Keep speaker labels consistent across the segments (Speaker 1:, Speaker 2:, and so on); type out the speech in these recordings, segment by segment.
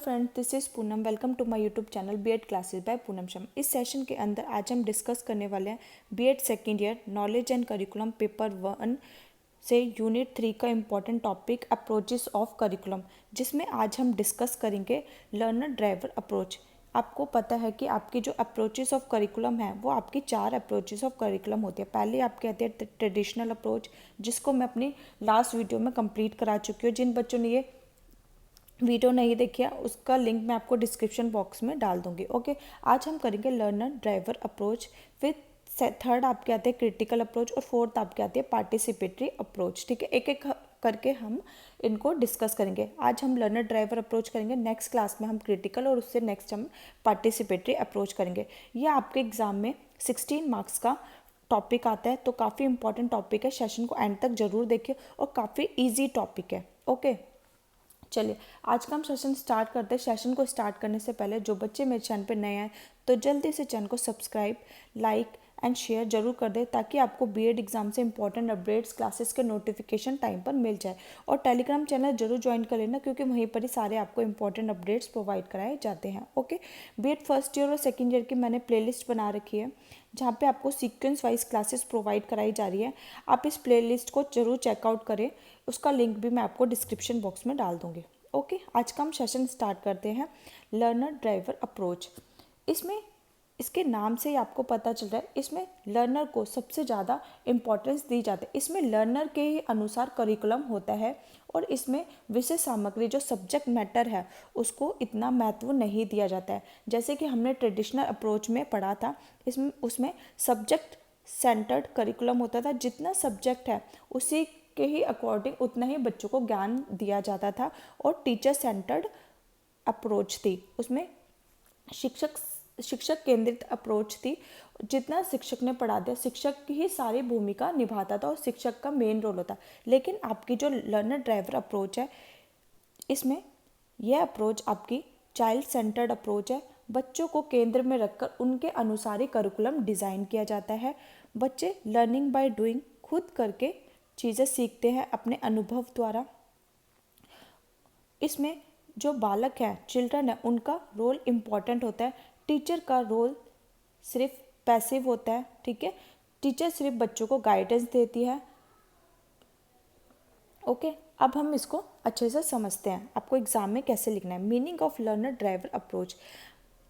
Speaker 1: Friend, this is Poonam. Welcome to my YouTube channel B Ed classes by Poonam Sharma. इस session के अंदर आज हम डिस्कस करने वाले हैं B Ed second year knowledge and curriculum paper 1 से यूनिट 3 का important topic approaches of curriculum, जिसमें आज हम डिस्कस करेंगे लर्नर ड्राइवर अप्रोच। आपको पता है कि आपकी जो अप्रोचेस ऑफ करिकुलम है वो आपकी 4 अप्रोचेस ऑफ करिकुलम होती है। पहले आपके आते हैं ट्रेडिशनल अप्रोच, जिसको मैं अपनी लास्ट वीडियो में कंप्लीट करा चुकी हूँ। जिन बच्चों ने ये वीडियो नहीं देखी है उसका लिंक मैं आपको डिस्क्रिप्शन बॉक्स में डाल दूंगी। ओके, आज हम करेंगे लर्नर ड्राइवर अप्रोच। फिर थर्ड आपके आते हैं क्रिटिकल अप्रोच और फोर्थ आपके आते हैं पार्टिसिपेटरी अप्रोच। ठीक है, एक एक करके हम इनको डिस्कस करेंगे। आज हम लर्नर ड्राइवर अप्रोच करेंगे, नेक्स्ट क्लास में हम क्रिटिकल और उससे नेक्स्ट हम पार्टिसिपेटरी अप्रोच करेंगे। ये आपके एग्जाम में 16 मार्क्स का टॉपिक आता है, तो काफ़ी इंपॉर्टेंट टॉपिक है। सेशन को एंड तक जरूर देखिए और काफ़ी ईजी टॉपिक है। ओके, चलिए आज का हम सेशन स्टार्ट करते हैं। सेशन को स्टार्ट करने से पहले जो बच्चे मेरे चैनल पे नए आए तो जल्दी से चैनल को सब्सक्राइब, लाइक एंड शेयर जरूर कर दें, ताकि आपको बीएड एग्जाम से इंपॉर्टेंट अपडेट्स क्लासेस के नोटिफिकेशन टाइम पर मिल जाए। और टेलीग्राम चैनल जरूर ज्वाइन कर लेना, क्योंकि वहीं पर ही सारे आपको इंपॉर्टेंट अपडेट्स प्रोवाइड कराए जाते हैं। ओके, बीएड फर्स्ट ईयर और सेकेंड ईयर की मैंने प्लेलिस्ट बना रखी है, जहाँ पे आपको सीक्वेंस वाइज क्लासेस प्रोवाइड कराई जा रही है। आप इस प्लेलिस्ट को जरूर चेकआउट करें, उसका लिंक भी मैं आपको डिस्क्रिप्शन बॉक्स में डाल दूँगी। ओके, आज का हम सेशन स्टार्ट करते हैं लर्नर ड्राइवर अप्रोच। इसमें इसके नाम से ही आपको पता चल रहा है, इसमें लर्नर को सबसे ज़्यादा इम्पोर्टेंस दी जाती है। इसमें लर्नर के ही अनुसार करिकुलम होता है और इसमें विषय सामग्री जो सब्जेक्ट मैटर है उसको इतना महत्व नहीं दिया जाता है। जैसे कि हमने ट्रेडिशनल अप्रोच में पढ़ा था, इसमें उसमें सब्जेक्ट सेंटर्ड करिकुलम होता था। जितना सब्जेक्ट है उसी के ही अकॉर्डिंग उतना ही बच्चों को ज्ञान दिया जाता था और टीचर सेंटर्ड अप्रोच थी। उसमें शिक्षक केंद्रित अप्रोच थी। जितना शिक्षक ने पढ़ा दिया, शिक्षक की ही सारी भूमिका निभाता था और शिक्षक का मेन रोल होता। लेकिन आपकी जो लर्नर ड्राइवर अप्रोच है, इसमें यह अप्रोच आपकी चाइल्ड सेंटर्ड अप्रोच है। बच्चों को केंद्र में रखकर उनके अनुसार ही करिकुलम डिज़ाइन किया जाता है। बच्चे लर्निंग बाय डूइंग, खुद करके चीज़ें सीखते हैं अपने अनुभव द्वारा। इसमें जो बालक है, चिल्ड्रन है, उनका रोल इम्पॉर्टेंट होता है। टीचर का रोल सिर्फ पैसिव होता है। ठीक है, टीचर सिर्फ बच्चों को गाइडेंस देती है। ओके, अब हम इसको अच्छे से समझते हैं, आपको एग्जाम में कैसे लिखना है। Meaning of learner driver approach: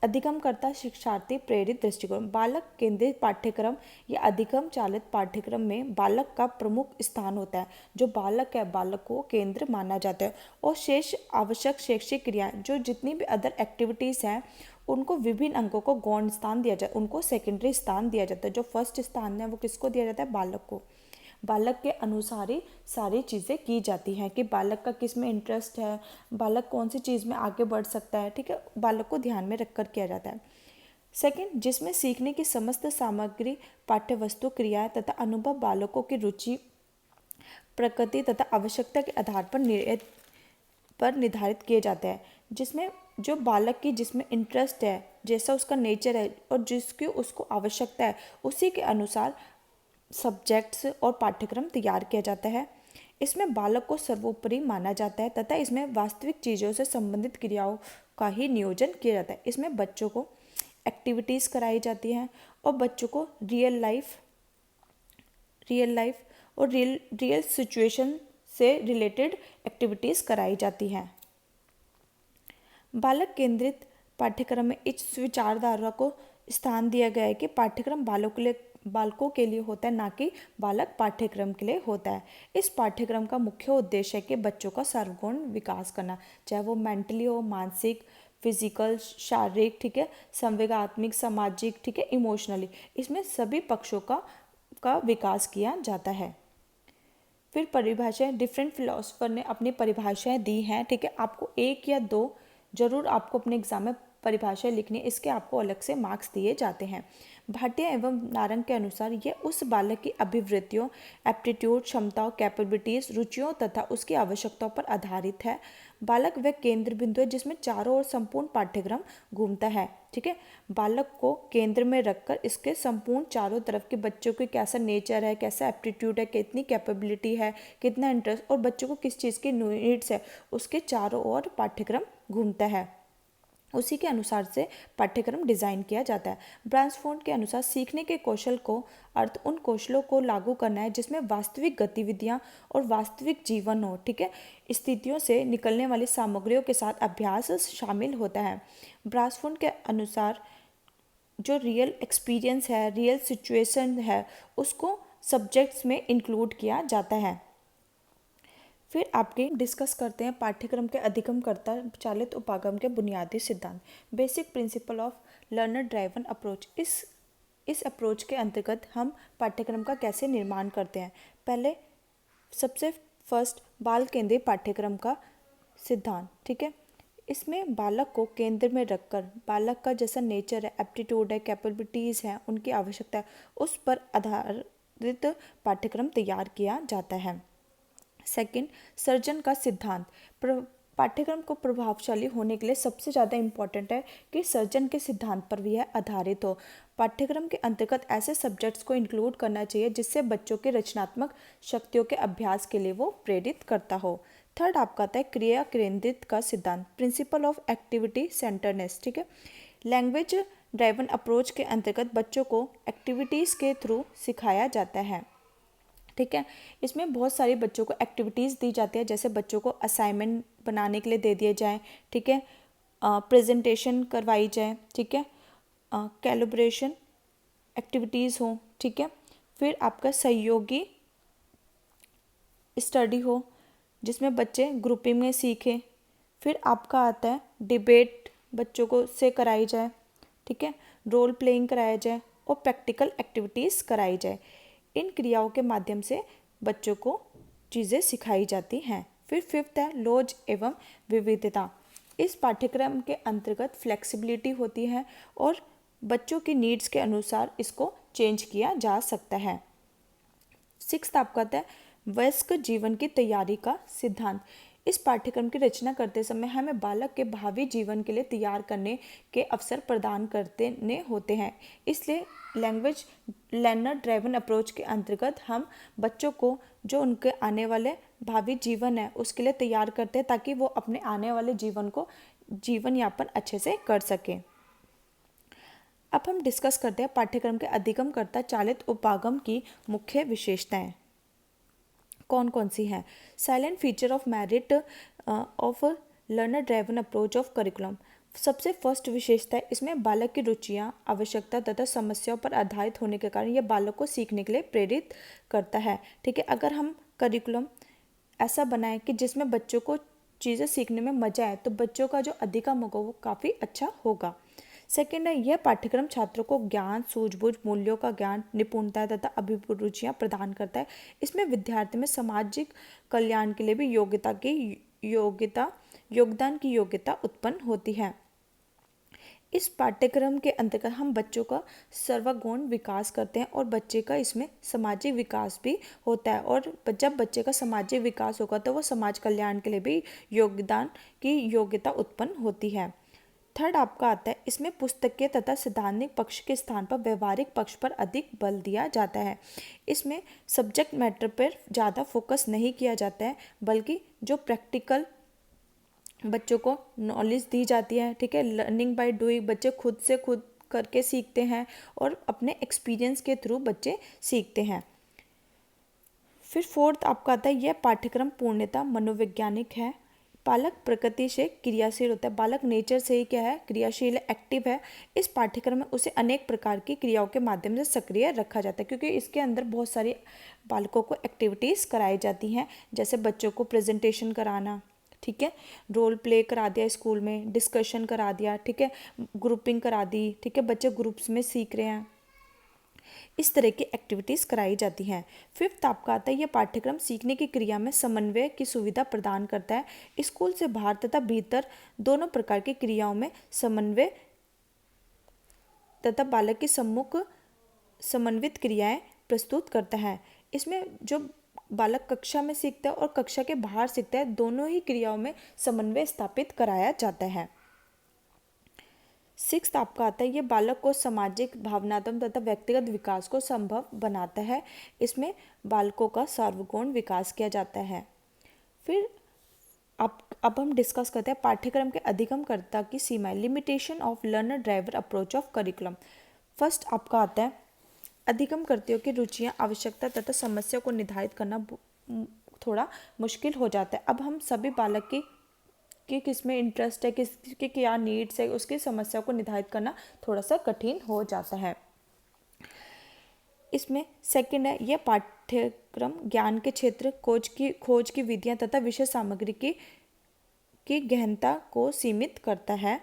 Speaker 1: अधिगम करता शिक्षार्थी प्रेरित दृष्टिकोण। बालक केंद्रित पाठ्यक्रम या अधिगम चालित पाठ्यक्रम में बालक का प्रमुख स्थान होता है। जो बालक है, बालक को केंद्र माना जाता है और शेष आवश्यक शैक्षिक क्रियाएं, जो जितनी भी अदर एक्टिविटीज़ हैं, उनको विभिन्न अंकों को गौण स्थान दिया जाता है, उनको सेकेंडरी स्थान दिया जाता है। जो फर्स्ट स्थान है वो किसको दिया जाता है? बालक को। बालक के अनुसार ही सारी चीज़ें की जाती हैं कि बालक का किस में इंटरेस्ट है, बालक कौन सी चीज़ में आगे बढ़ सकता है। ठीक है, बालक को ध्यान में रखकर किया जाता है। सेकंड, जिसमें सीखने की समस्त सामग्री, पाठ्यवस्तु, क्रियाएं तथा अनुभव बालकों की रुचि, प्रकृति तथा आवश्यकता के आधार पर निर्धारित किए जाते हैं। जिसमें जो बालक की जिसमें इंटरेस्ट है, जैसा उसका नेचर है और जिसकी उसको आवश्यकता है, उसी के अनुसार सब्जेक्ट्स और पाठ्यक्रम तैयार किया जाता है। इसमें बालक को सर्वोपरि माना जाता है तथा इसमें वास्तविक चीज़ों से संबंधित क्रियाओं का ही नियोजन किया जाता है। इसमें बच्चों को एक्टिविटीज़ कराई जाती हैं और बच्चों को रियल लाइफ और रियल सिचुएशन से रिलेटेड एक्टिविटीज़ कराई जाती हैं। बालक केंद्रित पाठ्यक्रम में इस विचारधारा को स्थान दिया गया है कि पाठ्यक्रम बालकों के लिए होता है, ना कि बालक पाठ्यक्रम के लिए होता है। इस पाठ्यक्रम का मुख्य उद्देश्य है कि बच्चों का सर्वगुण विकास करना, चाहे वो मेंटली हो, मानसिक, फिजिकल, शारीरिक, ठीक है, संवेगात्मक, सामाजिक, ठीक है, इमोशनली, इसमें सभी पक्षों का विकास किया जाता है। फिर परिभाषाएं, डिफरेंट फिलोसफर ने अपनी परिभाषाएं दी हैं। ठीक है, आपको एक या दो जरूर आपको अपने एग्जाम में परिभाषाएं लिखनी है, इसके आपको अलग से मार्क्स दिए जाते हैं। भाटिया एवं नारंग के अनुसार यह उस बालक की अभिवृत्तियों, एप्टीट्यूड, क्षमताओं, कैपेबिलिटीज, रुचियों तथा उसकी आवश्यकताओं पर आधारित है। बालक वह केंद्र बिंदु है जिसमें चारों ओर संपूर्ण पाठ्यक्रम घूमता है। ठीक है, बालक को केंद्र में रखकर इसके संपूर्ण चारों तरफ के बच्चों के कैसा नेचर है, कैसा एप्टीट्यूड है, कितनी कैपेबिलिटी है, कितना इंटरेस्ट और बच्चों को किस चीज़ की नीड्स है, उसके चारों ओर पाठ्यक्रम घूमता है। उसी के अनुसार से पाठ्यक्रम डिज़ाइन किया जाता है। ब्रांसफोर्ड के अनुसार सीखने के कौशल को अर्थ उन कौशलों को लागू करना है जिसमें वास्तविक गतिविधियां और वास्तविक जीवन हो, ठीक है। स्थितियों से निकलने वाली सामग्रियों के साथ अभ्यास शामिल होता है। ब्रांसफोर्ड के अनुसार जो रियल एक्सपीरियंस है, रियल सिचुएशन है, उसको सब्जेक्ट्स में इंक्लूड किया जाता है। फिर आपके डिस्कस करते हैं पाठ्यक्रम के अधिगमकर्ता चालित उपागम के बुनियादी सिद्धांत, basic principle of learner driven approach. इस अप्रोच के अंतर्गत हम पाठ्यक्रम का कैसे निर्माण करते हैं। पहले सबसे फर्स्ट बाल केंद्रित पाठ्यक्रम का सिद्धांत, ठीक है। इसमें बालक को केंद्र में रखकर बालक का जैसा नेचर है, एप्टीट्यूड है, कैपेबिलिटीज़ हैं, उनकी आवश्यकता है, उस पर आधारित पाठ्यक्रम तैयार किया जाता है। सेकंड, सर्जन का सिद्धांत। पाठ्यक्रम को प्रभावशाली होने के लिए सबसे ज़्यादा इम्पॉर्टेंट है कि सर्जन के सिद्धांत पर भी यह आधारित हो। पाठ्यक्रम के अंतर्गत ऐसे सब्जेक्ट्स को इंक्लूड करना चाहिए जिससे बच्चों के रचनात्मक शक्तियों के अभ्यास के लिए वो प्रेरित करता हो। थर्ड आपका आता है क्रिया केंद्रित का सिद्धांत, प्रिंसिपल ऑफ एक्टिविटी सेंटरनेस, ठीक है। लैंग्वेज ड्राइवन अप्रोच के अंतर्गत बच्चों को एक्टिविटीज़ के थ्रू सिखाया जाता है, ठीक है। इसमें बहुत सारे बच्चों को एक्टिविटीज़ दी जाती है, जैसे बच्चों को असाइनमेंट बनाने के लिए दे दिए जाए, ठीक है, प्रेजेंटेशन करवाई जाए, ठीक है, कैलिब्रेशन एक्टिविटीज़ हो, ठीक है। फिर आपका सहयोगी स्टडी हो जिसमें बच्चे ग्रुपिंग में सीखें। फिर आपका आता है डिबेट बच्चों को से कराई जाए, ठीक है, रोल प्लेइंग कराया जाए और प्रैक्टिकल एक्टिविटीज़ कराई जाए। इन क्रियाओं के माध्यम से बच्चों को चीज़ें सिखाई जाती हैं। फिर फिफ्थ है लॉज एवं विविधता। इस पाठ्यक्रम के अंतर्गत फ्लेक्सिबिलिटी होती है और बच्चों की नीड्स के अनुसार इसको चेंज किया जा सकता है। सिक्स्थ आपका आता है वयस्क जीवन की तैयारी का सिद्धांत। इस पाठ्यक्रम की रचना करते समय हमें बालक के भावी जीवन के लिए तैयार करने के अवसर प्रदान करने होते हैं। इसलिए लैंग्वेज लर्नर ड्राइवन अप्रोच के अंतर्गत हम बच्चों को जो उनके आने वाले भावी जीवन है उसके लिए तैयार करते हैं ताकि वो अपने आने वाले जीवन यापन अच्छे से कर सकें। अब हम डिस्कस करते हैं पाठ्यक्रम के अधिगमकर्ता चालित उपागम की मुख्य विशेषताएं कौन कौन सी हैं। Silent feature of merit of learner driven approach of curriculum. सबसे फर्स्ट विशेषता है इसमें बालक की रुचियाँ, आवश्यकता तथा समस्याओं पर आधारित होने के कारण यह बालक को सीखने के लिए प्रेरित करता है, ठीक है। अगर हम करिकुलम ऐसा बनाएं कि जिसमें बच्चों को चीज़ें सीखने में मजा आए तो बच्चों का जो अधिगम होगा वो काफ़ी अच्छा होगा। सेकेंड है यह पाठ्यक्रम छात्रों को ज्ञान, सूझबूझ, मूल्यों का ज्ञान, निपुणता तथा अभिरुचियाँ प्रदान करता है। इसमें विद्यार्थी में सामाजिक कल्याण के लिए भी योगदान की योग्यता उत्पन्न होती है। इस पाठ्यक्रम के अंतर्गत हम बच्चों का सर्वगुण विकास करते हैं और बच्चे का इसमें सामाजिक विकास भी होता है और जब बच्चे का सामाजिक विकास होगा तो वह समाज कल्याण के लिए भी योगदान की योग्यता उत्पन्न होती है। थर्ड आपका आता है इसमें पुस्तकीय तथा सैद्धांतिक पक्ष के स्थान पर व्यवहारिक पक्ष पर अधिक बल दिया जाता है। इसमें सब्जेक्ट मैटर पर ज़्यादा फोकस नहीं किया जाता है बल्कि जो प्रैक्टिकल बच्चों को नॉलेज दी जाती है, ठीक है। लर्निंग बाय डूइंग, बच्चे खुद से खुद करके सीखते हैं और अपने एक्सपीरियंस के थ्रू बच्चे सीखते हैं। फिर फोर्थ आपका आता है यह पाठ्यक्रम पूर्णतः मनोवैज्ञानिक है। बालक प्रकृति से क्रियाशील होता है, बालक नेचर से ही क्या है, क्रियाशील है, एक्टिव है। इस पाठ्यक्रम में उसे अनेक प्रकार की क्रियाओं के माध्यम से सक्रिय रखा जाता है क्योंकि इसके अंदर बहुत सारी बालकों को एक्टिविटीज़ कराई जाती हैं, जैसे बच्चों को प्रेजेंटेशन कराना, ठीक है, रोल प्ले करा दिया स्कूल में, डिस्कशन करा दिया, ठीक है, ग्रुपिंग करा दी, ठीक है, बच्चे ग्रुप्स में सीख रहे हैं, इस तरह की एक्टिविटीज़ कराई जाती हैं। फिफ्थ आपका आता है यह पाठ्यक्रम सीखने की क्रिया में समन्वय की सुविधा प्रदान करता है। स्कूल से बाहर तथा भीतर दोनों प्रकार की क्रियाओं में समन्वय तथा बालक की समन्वित क्रियाएं प्रस्तुत करता है। इसमें जो बालक कक्षा में सीखता है और कक्षा के बाहर सीखता है, दोनों ही क्रियाओं में समन्वय स्थापित कराया जाता है। सिक्स्थ आपका आता है ये बालक को सामाजिक, भावनात्मक तथा व्यक्तिगत विकास को संभव बनाता है। इसमें बालकों का सर्वगुण विकास किया जाता है। फिर अब हम डिस्कस करते हैं पाठ्यक्रम के अधिगमकर्ता की सीमाएं, limitation of learner driver approach of curriculum. First आपका आता है अधिगमकर्ताओं की रुचियां, आवश्यकता तथा समस्या को निर्धारित करना थोड़ा मुश्किल हो जाता है। अब हम सभी बालक की किस में इंटरेस्ट है, किसके क्या नीड्स है, उसकी समस्या को निर्धारित करना थोड़ा सा कठिन हो जाता है। इसमें सेकंड है यह पाठ्यक्रम ज्ञान के क्षेत्र, खोज की विधियां तथा विषय सामग्री की गहनता को सीमित करता है,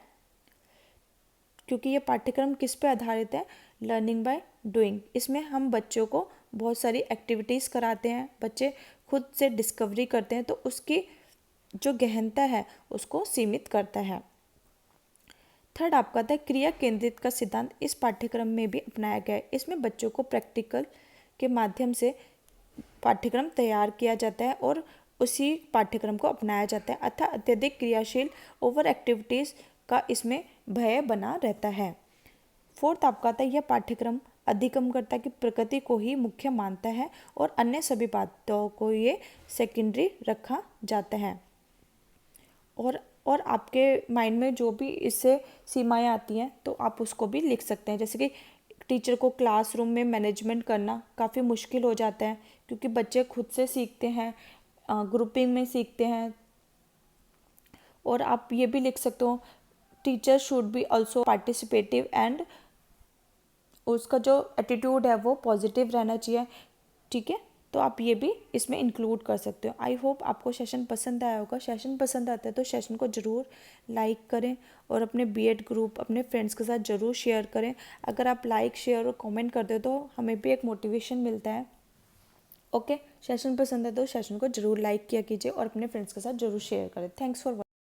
Speaker 1: क्योंकि ये पाठ्यक्रम किस पे आधारित है, लर्निंग बाय डूइंग। इसमें हम बच्चों को बहुत सारी एक्टिविटीज़ कराते हैं, बच्चे खुद से डिस्कवरी करते हैं, तो उसकी जो गहनता है उसको सीमित करता है। थर्ड आपका था क्रिया केंद्रित का सिद्धांत, इस पाठ्यक्रम में भी अपनाया गया है। इसमें बच्चों को प्रैक्टिकल के माध्यम से पाठ्यक्रम तैयार किया जाता है और उसी पाठ्यक्रम को अपनाया जाता है, अतः अत्यधिक क्रियाशील ओवर एक्टिविटीज़ का इसमें भय बना रहता है। फोर्थ आपका था यह पाठ्यक्रम अधिगमकर्ता की प्रकृति को ही मुख्य मानता है और अन्य सभी बातों को ये सेकेंडरी रखा जाता है। और आपके माइंड में जो भी इससे सीमाएं आती हैं तो आप उसको भी लिख सकते हैं, जैसे कि टीचर को क्लासरूम में मैनेजमेंट करना काफ़ी मुश्किल हो जाता है, क्योंकि बच्चे खुद से सीखते हैं, ग्रुपिंग में सीखते हैं। और आप ये भी लिख सकते हो teacher should be also participative and उसका जो एटीट्यूड है वो पॉजिटिव रहना चाहिए, ठीक है। तो आप ये भी इसमें इंक्लूड कर सकते हो। आई होप आपको सेशन पसंद आया होगा। सेशन पसंद आता है तो सेशन को ज़रूर लाइक करें और अपने बीएड ग्रुप अपने फ्रेंड्स के साथ ज़रूर शेयर करें। अगर आप लाइक शेयर और कमेंट करते हो तो हमें भी एक मोटिवेशन मिलता है। ओके, सेशन पसंद है तो सेशन को ज़रूर लाइक किया कीजिए और अपने फ्रेंड्स के साथ ज़रूर शेयर करें। Thanks for